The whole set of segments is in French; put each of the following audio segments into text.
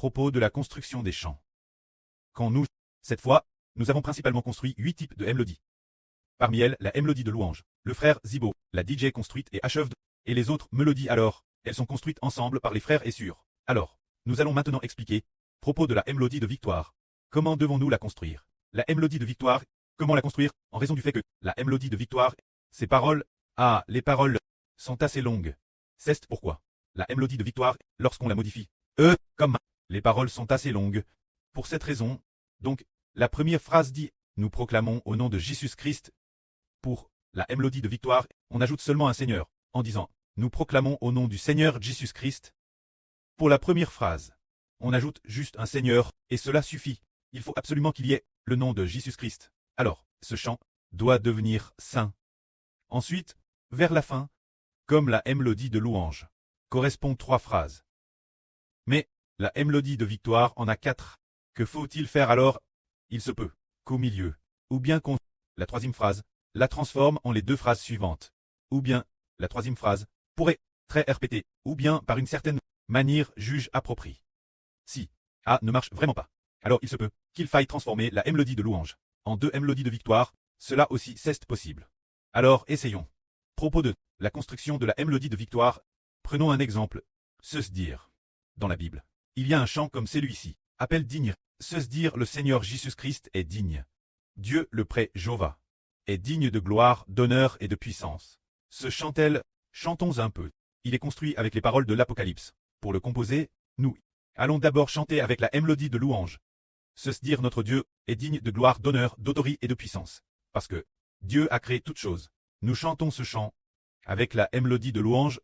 propos de la construction des chants. Quand nous, cette fois, nous avons principalement construit 8 types de mélodies. Parmi elles, la mélodie de louange. Le frère Zibo, la DJ construite et achève, et les autres mélodies alors, elles sont construites ensemble par les frères et sœurs. Alors, nous allons maintenant expliquer, propos de la mélodie de victoire. Comment devons-nous la construire? La mélodie de victoire, comment la construire? En raison du fait que, la mélodie de victoire, ces paroles, les paroles, sont assez longues. C'est pourquoi. La mélodie de victoire, lorsqu'on la modifie, comme, les paroles sont assez longues. Pour cette raison, donc, la première phrase dit, nous proclamons au nom de Jésus-Christ. Pour la mélodie de victoire, on ajoute seulement un Seigneur, en disant, nous proclamons au nom du Seigneur Jésus-Christ. Pour la première phrase, on ajoute juste un Seigneur, et cela suffit. Il faut absolument qu'il y ait le nom de Jésus-Christ. Alors, ce chant doit devenir saint. Ensuite, vers la fin, comme la mélodie de louange, correspond 3 phrases. Mais, la mélodie de victoire en a 4. Que faut-il faire alors? Il se peut qu'au milieu, ou bien qu'on, la troisième phrase, la transforme en les 2 phrases suivantes. Ou bien, la troisième phrase, pourrait, très répétée, ou bien par une certaine manière juge appropriée. Si A ne marche vraiment pas, alors il se peut qu'il faille transformer la mélodie de louange en 2 mélodies de victoire, cela aussi c'est possible. Alors essayons. Propos de la construction de la mélodie de victoire, prenons un exemple. Se dire. Dans la Bible, il y a un chant comme celui-ci, appelle digne, se dire le Seigneur Jésus-Christ est digne. Dieu le pré Jéhovah est digne de gloire, d'honneur et de puissance. Ce chant-elle, chantons un peu. Il est construit avec les paroles de l'Apocalypse. Pour le composer, nous allons d'abord chanter avec la mélodie de louange. Se dire notre Dieu est digne de gloire, d'honneur, d'autorité et de puissance. Parce que Dieu a créé toutes choses. Nous chantons ce chant avec la mélodie de louange.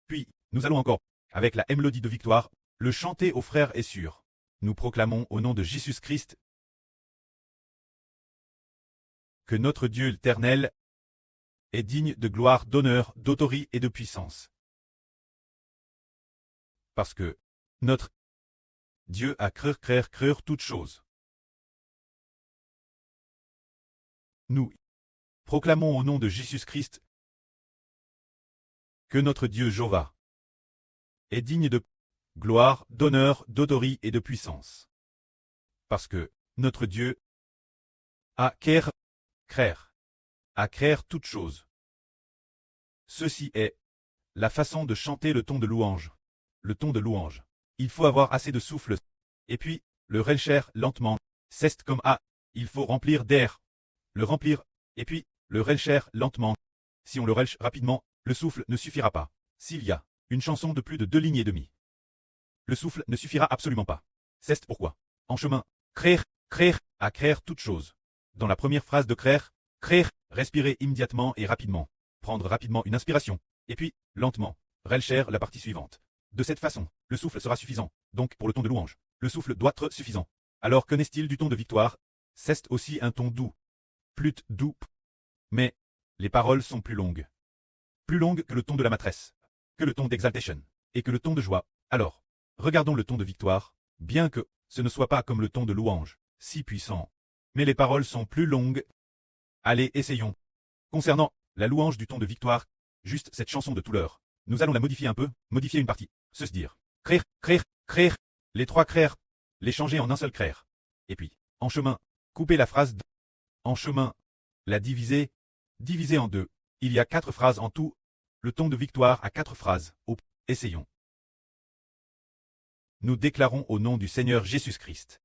Puis, nous allons encore, avec la mélodie de victoire, le chanter aux frères et sœurs. Nous proclamons au nom de Jésus-Christ que notre Dieu éternel est digne de gloire, d'honneur, d'autorité et de puissance. Parce que notre Dieu a créé toutes choses. Nous proclamons au nom de Jésus-Christ que notre Dieu Jéhovah est digne de gloire, d'honneur, d'autorité et de puissance. Parce que notre Dieu a créé toutes choses. Ceci est la façon de chanter le ton de louange. Le ton de louange. Il faut avoir assez de souffle. Et puis, le relcher lentement. C'est comme il faut remplir d'air. Le remplir. Et puis, le relcher lentement. Si on le relche rapidement, le souffle ne suffira pas. S'il y a une chanson de plus de 2 lignes et demie, le souffle ne suffira absolument pas. C'est pourquoi. En chemin, créer, à créer toute chose. Dans la première phrase de créer, respirer immédiatement et rapidement. Prendre rapidement une inspiration. Et puis, lentement, relcher la partie suivante. De cette façon, le souffle sera suffisant. Donc, pour le ton de louange, le souffle doit être suffisant. Alors, qu'en est-il du ton de victoire? C'est aussi un ton doux. Plus doux. Mais, les paroles sont plus longues. Plus longues que le ton de la maîtresse. Que le ton d'exaltation. Et que le ton de joie. Alors, regardons le ton de victoire, bien que ce ne soit pas comme le ton de louange, si puissant. Mais les paroles sont plus longues. Allez, essayons. Concernant la louange du ton de victoire, juste cette chanson de tout l'heure, nous allons la modifier un peu, modifier une partie. Se dire. Créer. Les 3 créer. Les changer en un seul créer. Et puis, en chemin, couper la phrase d. En chemin, la diviser en 2. Il y a 4 phrases en tout. Le ton de victoire a 4 phrases. Essayons. Nous déclarons au nom du Seigneur Jésus-Christ.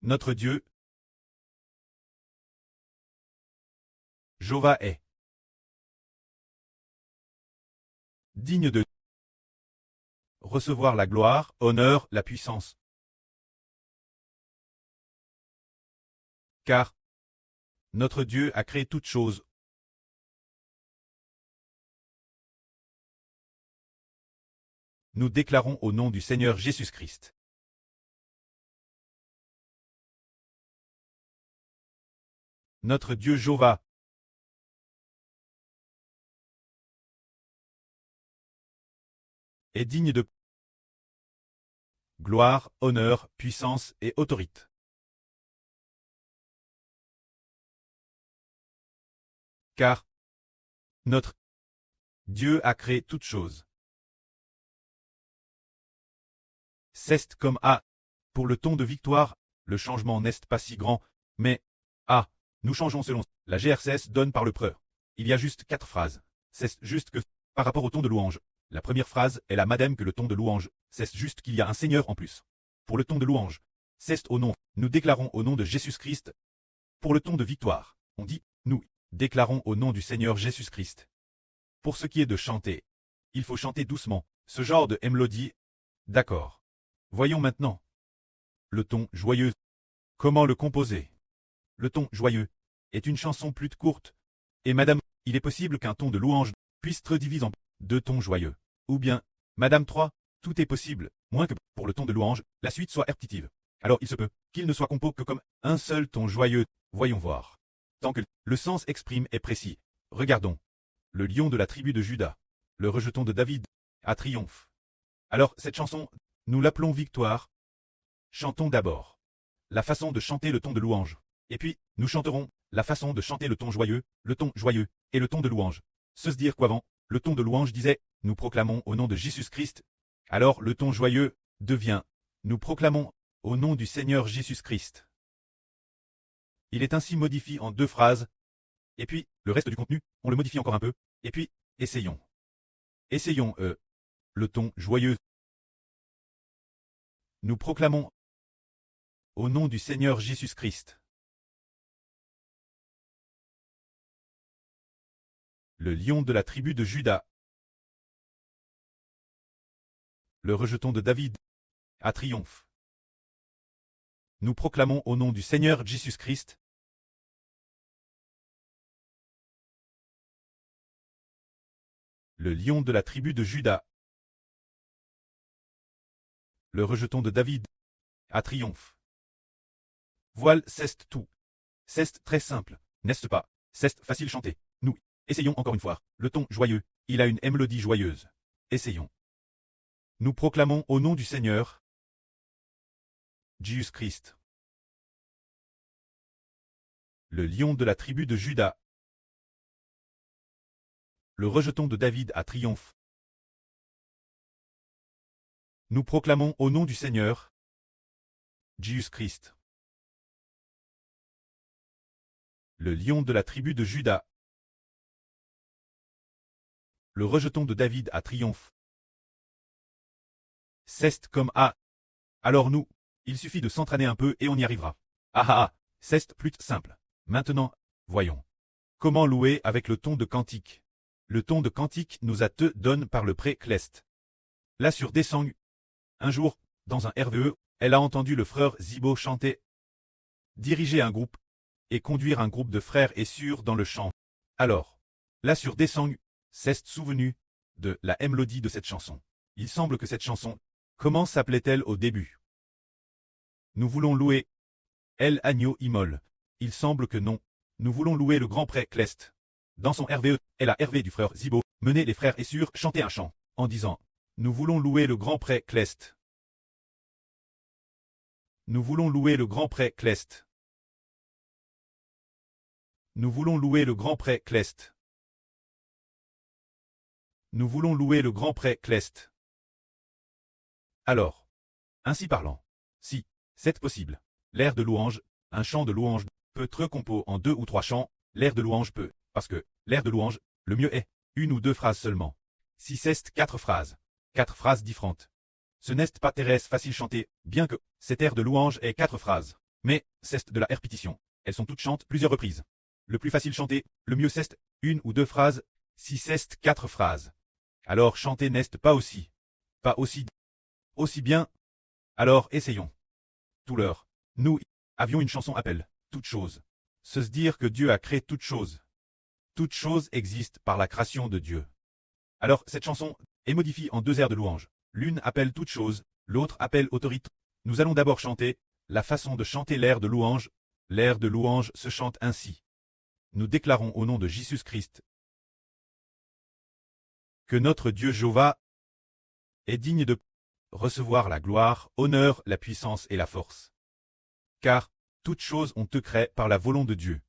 Notre Dieu, Jéhovah est digne de recevoir la gloire, honneur, la puissance. Car notre Dieu a créé toutes choses. Nous déclarons au nom du Seigneur Jésus-Christ. Notre Dieu Jéhovah est digne de gloire, honneur, puissance et autorité. Car notre Dieu a créé toutes choses. C'est comme A. Pour le ton de victoire, le changement n'est pas si grand, mais A. Nous changeons selon la GRCS donne par le preur. Il y a juste 4 phrases. C'est juste que, par rapport au ton de louange, la première phrase est la madame que le ton de louange, c'est juste qu'il y a un Seigneur en plus. Pour le ton de louange, c'est au nom, nous déclarons au nom de Jésus-Christ. Pour le ton de victoire, on dit, nous déclarons au nom du Seigneur Jésus-Christ. Pour ce qui est de chanter, il faut chanter doucement, ce genre de mélodie. D'accord. Voyons maintenant. Le ton joyeux. Comment le composer? Le ton joyeux est une chanson plus courte. Et madame, il est possible qu'un ton de louange puisse se diviser en 2 tons joyeux. Ou bien, madame 3, tout est possible, moins que pour le ton de louange, la suite soit répétitive. Alors il se peut qu'il ne soit composé que comme un seul ton joyeux. Voyons voir. Tant que le sens exprime est précis. Regardons. Le lion de la tribu de Juda. Le rejeton de David. À triomphe. Alors cette chanson, nous l'appelons victoire. Chantons d'abord la façon de chanter le ton de louange. Et puis, nous chanterons la façon de chanter le ton joyeux et le ton de louange. Se dire qu'avant, le ton de louange disait, nous proclamons au nom de Jésus-Christ. Alors le ton joyeux devient, nous proclamons au nom du Seigneur Jésus-Christ. Il est ainsi modifié en 2 phrases. Et puis, le reste du contenu, on le modifie encore un peu. Et puis, essayons. Essayons, le ton joyeux. Nous proclamons au nom du Seigneur Jésus-Christ. Le lion de la tribu de Juda. Le rejeton de David. À triomphe. Nous proclamons au nom du Seigneur Jésus-Christ. Le lion de la tribu de Juda. Le rejeton de David. À triomphe. Voile, c'est tout. C'est très simple, n'est-ce pas? C'est facile chanter. Nous, essayons encore une fois. Le ton joyeux, il a une mélodie joyeuse. Essayons. Nous proclamons au nom du Seigneur Jésus-Christ. Le lion de la tribu de Juda. Le rejeton de David à triomphe. Nous proclamons au nom du Seigneur Jésus-Christ. Le lion de la tribu de Juda. Le rejeton de David à triomphe. C'est comme A. Alors nous, il suffit de s'entraîner un peu et on y arrivera. Ah ah ah, c'est plus simple. Maintenant, voyons. Comment louer avec le ton de cantique? Le ton de cantique nous a te donne par le pré-clest. Là sur Descend. Un jour, dans un RVE, elle a entendu le frère Zibo chanter. Diriger un groupe et conduire un groupe de frères et sœurs dans le chant. Alors, là sur Descend, s'est souvenu de la mélodie de cette chanson. Il semble que cette chanson, comment s'appelait-elle au début? Nous voulons louer El Agneau Immol. Il semble que non. Nous voulons louer le grand prêtre Clest. Dans son RVE, elle a Hervé du frère Zibo, mené les frères et sœurs chanter un chant, en disant, nous voulons louer le grand prêtre Clest. Nous voulons louer le grand prêtre Clest. Nous voulons louer le grand prêtre Clest. Nous voulons louer le grand prêtre Clest. Alors, ainsi parlant, si, c'est possible, l'air de louange, un chant de louange, peut être composé en 2 ou 3 chants, l'air de louange peut, parce que, l'air de louange, le mieux est, 1 ou 2 phrases seulement. Si c'est 4 phrases, 4 phrases différentes. Ce n'est pas très facile chanter, bien que, cet air de louange ait 4 phrases. Mais, c'est de la répétition. Elles sont toutes chantes plusieurs reprises. Le plus facile chanter, le mieux c'est 1 ou 2 phrases, si c'est 4 phrases. Alors chanter n'est pas aussi. Pas aussi bien. Alors essayons. Tout l'heure, nous avions une chanson appelle toute chose. Se dire que Dieu a créé toute chose. Toute chose existe par la création de Dieu. Alors cette chanson est modifiée en 2 airs de louange. L'une appelle toute chose, l'autre appelle autorité. Nous allons d'abord chanter la façon de chanter l'air de louange. L'air de louange se chante ainsi. Nous déclarons au nom de Jésus-Christ que notre Dieu Jéhovah est digne de recevoir la gloire, honneur, la puissance et la force. Car toutes choses ont été créées par la volonté de Dieu.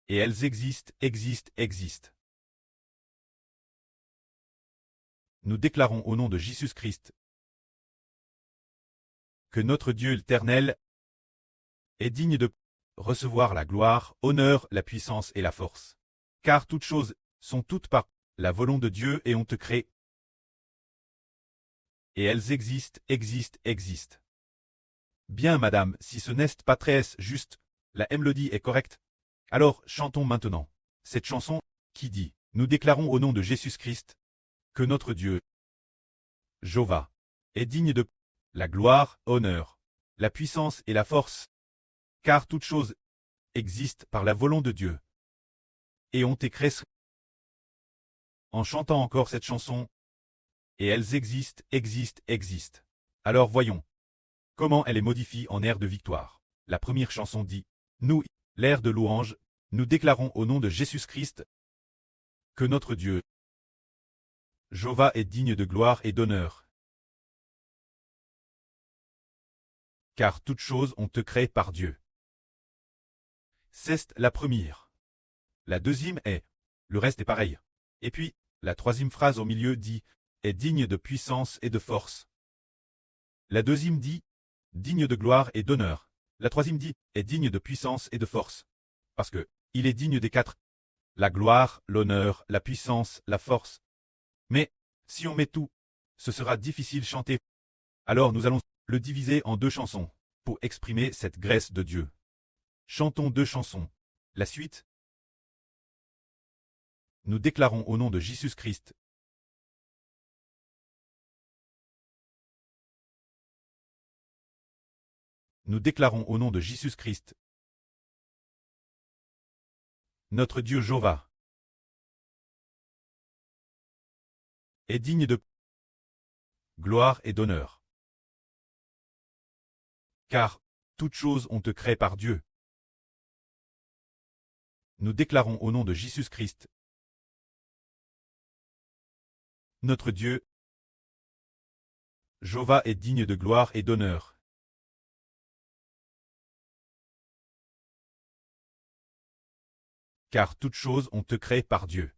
Et elles existent. nous déclarons au nom de Jésus-Christ que notre Dieu éternel est digne de recevoir la gloire, honneur, la puissance et la force. Car toutes choses sont toutes par la volonté de Dieu et on te crée. Et elles existent. Bien madame, si ce n'est pas très juste, la mélodie est correcte. Alors chantons maintenant cette chanson qui dit, nous déclarons au nom de Jésus-Christ que notre Dieu, Jéhovah, est digne de la gloire, honneur, la puissance et la force. Car toutes choses existent par la volonté de Dieu. Et on t'écrit en chantant encore cette chanson. Et elles existent. Alors voyons comment elle est modifiée en air de victoire. La première chanson dit, nous, l'air de louange, nous déclarons au nom de Jésus-Christ que notre Dieu, Jéhovah, est digne de gloire et d'honneur. Car toutes choses ont été créées par Dieu. C'est la première. La deuxième est, le reste est pareil. Et puis, la troisième phrase au milieu dit, est digne de puissance et de force. La deuxième dit, digne de gloire et d'honneur. La troisième dit, est digne de puissance et de force. Parce que, il est digne des quatre. La gloire, l'honneur, la puissance, la force. Mais, si on met tout, ce sera difficile de chanter. Alors nous allons le diviser en deux chansons, pour exprimer cette grâce de Dieu. Chantons deux chansons. La suite. Nous déclarons au nom de Jésus-Christ. Nous déclarons au nom de Jésus-Christ. Notre Dieu Jéhovah est digne de gloire et d'honneur. Car toutes choses ont été créées par Dieu. Nous déclarons au nom de Jésus-Christ. Notre Dieu Jéhovah est digne de gloire et d'honneur. Car toutes choses ont été créées par Dieu.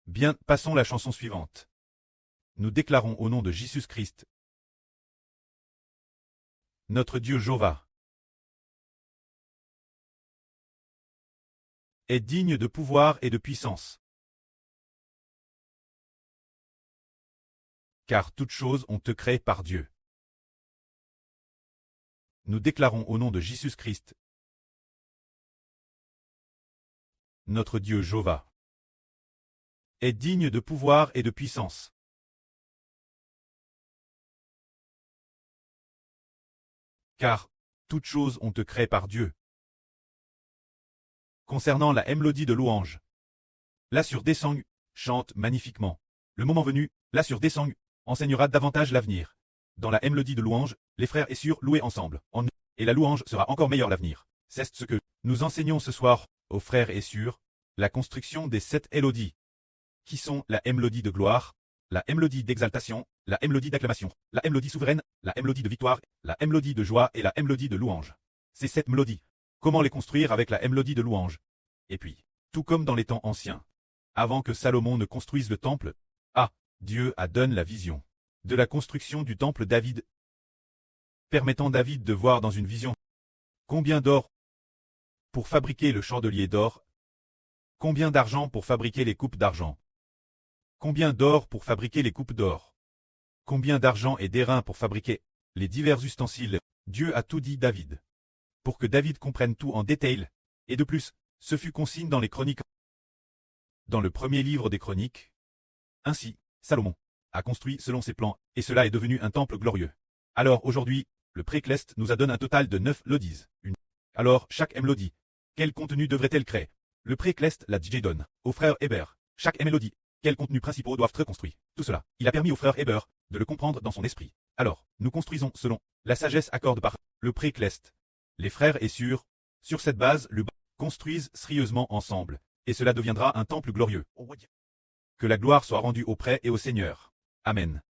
Bien, passons à la chanson suivante. Nous déclarons au nom de Jésus-Christ. Notre Dieu Jéhovah est digne de pouvoir et de puissance. Car toutes choses ont été créées par Dieu. Nous déclarons au nom de Jésus-Christ. Notre Dieu Jéhovah est digne de pouvoir et de puissance. Car toutes choses ont été créées par Dieu. Concernant la mélodie de louange, la sur Desang chante magnifiquement. Le moment venu, la sur Desang enseignera davantage l'avenir. Dans la mélodie de louange, les frères et sœurs louer ensemble, et la louange sera encore meilleure l'avenir. C'est ce que nous enseignons ce soir aux frères et sœurs, la construction des 7 mélodies, qui sont la mélodie de gloire, la mélodie d'exaltation, la mélodie d'acclamation, la mélodie souveraine, la mélodie de victoire, la mélodie de joie et la mélodie de louange. Ces 7 mélodies. Comment les construire avec la mélodie de louange? Et puis, tout comme dans les temps anciens, avant que Salomon ne construise le temple, Dieu a donné la vision de la construction du temple David, permettant David de voir dans une vision combien d'or pour fabriquer le chandelier d'or, combien d'argent pour fabriquer les coupes d'argent, combien d'or pour fabriquer les coupes d'or, combien d'argent et d'airain pour fabriquer les divers ustensiles. Dieu a tout dit David, pour que David comprenne tout en détail, et de plus, ce fut consigne dans les chroniques. Dans le premier livre des chroniques, ainsi, Salomon a construit selon ses plans, et cela est devenu un temple glorieux. Alors aujourd'hui, le Précleste nous a donné un total de 9 mélodies. Alors, chaque mélodie, quel contenu devrait-elle créer? Le Précleste la DJ donne aux frères Hébert. Chaque mélodie, quels contenus principaux doivent être construits? Tout cela, il a permis aux frères Hébert de le comprendre dans son esprit. Alors, nous construisons selon la sagesse accorde par le Précleste. Les frères et sœurs, sur cette base, le construisent sérieusement ensemble, et cela deviendra un temple glorieux. Que la gloire soit rendue au prêtre et au Seigneur. Amen.